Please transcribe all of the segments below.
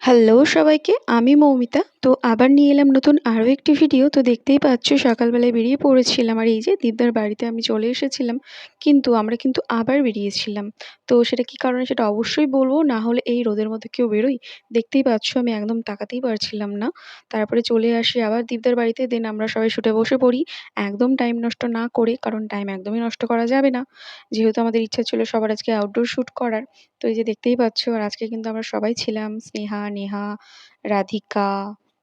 Hello সবাইকে, আমি মৌমিতা। তো আবার নিয়ে এলাম নতুন আরও একটি ভিডিও। তো দেখতেই পাচ্ছ সকালবেলায় বেরিয়ে পড়েছিলাম, আর এই যে দীপদার বাড়িতে আমি চলে এসেছিলাম। কিন্তু আমরা কিন্তু আবার বেরিয়েছিলাম। তো সেটা কী কারণে সেটা অবশ্যই বলবো, না হলে এই রোদের মধ্যে কেউ বেরোই? দেখতেই পাচ্ছ আমি একদম তাকাতেই পারছিলাম না। তারপরে চলে আসি আবার দীপদার বাড়িতে, দেন আমরা সবাই শুটে বসে পড়ি। একদম টাইম নষ্ট না করে, কারণ টাইম একদমই নষ্ট করা যাবে না, যেহেতু আমাদের ইচ্ছা ছিল সবার আজকে আউটডোর শ্যুট করার। তো এই যে দেখতেই পাচ্ছ, আর আজকে কিন্তু আমরা সবাই ছিলাম, স্নেহা, নেহা, রাধিকা,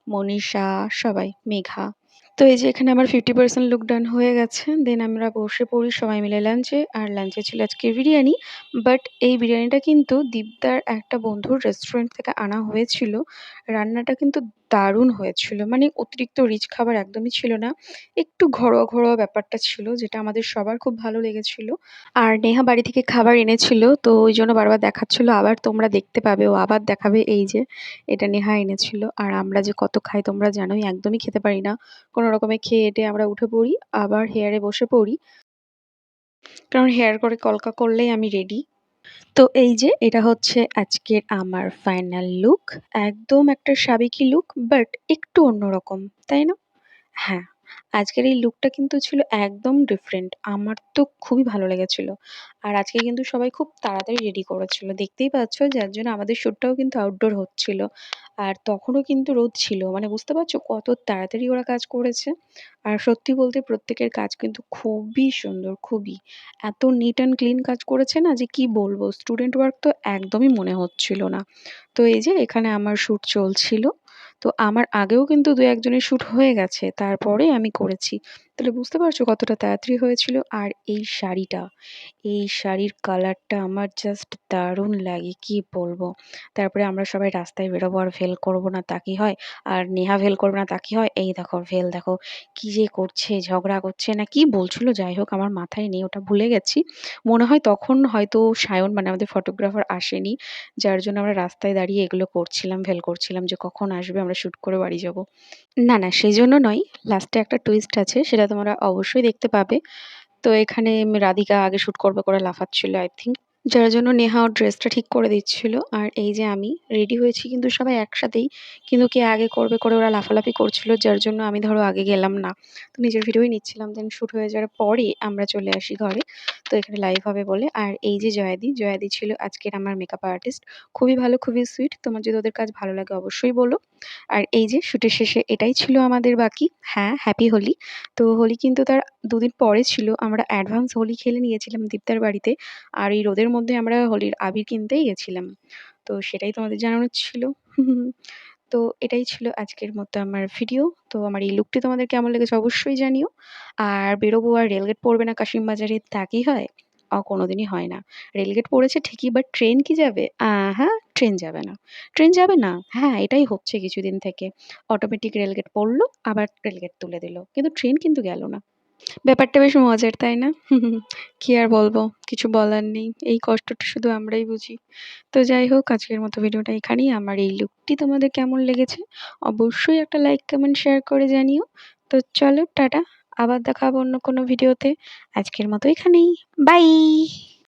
মনীষা, সবাই, মেঘা। তো এই যে এখানে আমার 50% লুক ডান হয়ে গেছে। দেন আমরা বসে পড়ি সবাই মিলে লাঞ্চে। আর লাঞ্চে ছিল আজকে বিরিয়ানি। বাট এই বিরিয়ানিটা কিন্তু দীপদার একটা বন্ধুর রেস্টুরেন্ট থেকে আনা হয়েছিল। রান্নাটা কিন্তু দারুণ হয়েছিল। মানে অতিরিক্ত রিচ খাবার একদমই ছিল না। একটু ঘরোয়া, ঘরোয়া ব্যাপারটা ছিল, যেটা আমাদের সবার খুব ভালো লেগেছিল। আর নেহা বাড়ি থেকে খাবার এনেছিল, তো ওইজন্য বারবার দেখাচ্ছিল আবার তোমরা দেখতে পাবে, ও আবার দেখাবে। এই যে এটা নেহা এনেছিল। আর আমরা যে কত খাই তোমরা জানোই, একদমই খেতে পারি না। কোনো রকমে খেয়ে এঁটে আমরা উঠে পড়ি, আবার হেয়ারে বসে পড়ি, কারণ হেয়ার করে কলকা করলেই আমি রেডি। তো এই যে এটা হচ্ছে আজকের আমার ফাইনাল লুক। একদম একটা সাবেকি লুক, বাট একটু অন্যরকম, তাই না? হ্যাঁ, আজকের এই লুকটা কিন্তু ছিল একদম ডিফারেন্ট। আমার তো খুবই ভালো লেগেছিল। আর আজকে কিন্তু সবাই খুব তাড়াতাড়ি রেডি করেছিল। দেখতেই পাচ্ছ, যার জন্য আমাদের শ্যুটটাও কিন্তু আউটডোর হচ্ছিল। আর তখনও কিন্তু রোদ ছিল। মানে বুঝতে পারছো কত তাড়াতাড়ি ওরা কাজ করেছে। আর সত্যি বলতে প্রত্যেকের কাজ কিন্তু খুবই সুন্দর, খুবই। এত নিট অ্যান্ড ক্লিন কাজ করেছে না, যে কি বলবো! স্টুডেন্ট ওয়ার্ক তো একদমই মনে হচ্ছিল না। তো এই যে এখানে আমার শ্যুট চলছিল। তো আমার আগেও কিন্তু ২-১ জনের শ্যুট হয়ে গেছে। তারপরে আমি করেছি। তাহলে বুঝতে পারছো কতটা তাড়াতাড়ি হয়েছিল। আর এই শাড়িটা, এই শাড়ির কালারটা আমার জাস্ট দারুণ লাগে, কি বলবো! তারপরে আমরা সবাই রাস্তায় বেরোবো, আর ভেল করবো না তা কি হয়? আর নেহা ভেল করবে না তা কি হয়? এই দেখো ভেল দেখো, কি যে করছে, ঝগড়া করছে না কি বলছিল, যাই হোক আমার মাথায় নেই, ওটা ভুলে গেছি। মনে হয় তখন হয়তো সায়ন মানে আমাদের ফটোগ্রাফার আসেনি। যার জন্য আমরা রাস্তায় দাঁড়িয়ে এগুলো করছিলাম, ভেল করছিলাম যে কখন আসবে আমরা শ্যুট করে বাড়ি যাবো। না, না সেজন্য নয়। লাস্টে একটা টুইস্ট আছে, সেটা তোমরা অবশ্যই দেখতে পাবে। তো এখানে রাধিকা আগে শ্যুট করবে করে লাফাচ্ছিল আই থিংক। যার জন্য নেহা ওর ড্রেসটা ঠিক করে দিচ্ছিল। আর এই যে আমি রেডি হয়েছি কিন্তু সবাই একসাথেই। কিন্তু কে আগে করবে করে ওরা লাফালাফি করছিল, যার জন্য আমি ধরো আগে গেলাম না। তো নিজের ভিডিওই নিচ্ছিলাম। দেন শ্যুট হয়ে যাওয়ার পরে আমরা চলে আসি ঘরে। তো এখানে লাইভ হবে বলে। আর এই যে জয়াদি, জয়াদি ছিল আজকের আমার মেকআপ আর্টিস্ট। খুবই ভালো, খুবই সুইট। তোমার যদি ওদের কাজ ভালো লাগে অবশ্যই বলো। আর এই যে শ্যুটের শেষে এটাই ছিল আমাদের বাকি। হ্যাঁ, হ্যাপি হোলি। তো হোলি কিন্তু তার ২ দিন পরে ছিল। আমরা অ্যাডভান্স হোলি খেলে নিয়েছিলাম দীপদার বাড়িতে। আর এই রোদের মধ্যে আমরা হোলির আবির কিনতেই গেছিলাম। তো সেটাই তোমাদের জানানোর ছিল। তো এটাই ছিল আজকের মতো আমার ভিডিও। তো আমার এই লুকটি তোমাদের কেমন লেগেছে অবশ্যই জানিও। আর বেরোবো আর রেলগেট পড়বে না কাশিমবাজারে, তা কি হয়? কোনোদিনই হয় না। রেলগেট পড়েছে ঠিকই, বাট ট্রেন কি যাবে? হ্যাঁ, ট্রেন যাবে না। ট্রেন যাবে না? হ্যাঁ, এটাই হচ্ছে কিছুদিন থেকে। অটোমেটিক রেলগেট পড়লো, আবার রেলগেট তুলে দিল। কিন্তু ট্রেন কিন্তু গেল না। ব্যাপারটা বেশ মজার, তাই না? কি আর বলবো? কিছু বলার নেই। এই কষ্টটা শুধু আমরাই বুঝি। তো যাই হোক, আজকের মতো ভিডিওটা এখানেই। আমার এই লুকটি তোমাদের কেমন লেগেছে অবশ্যই একটা লাইক, কমেন্ট, শেয়ার করে জানিও। তো চলো টাটা। আবার দেখা হবে অন্য কোনো ভিডিওতে। আজকের মতো এখানেই। বাই।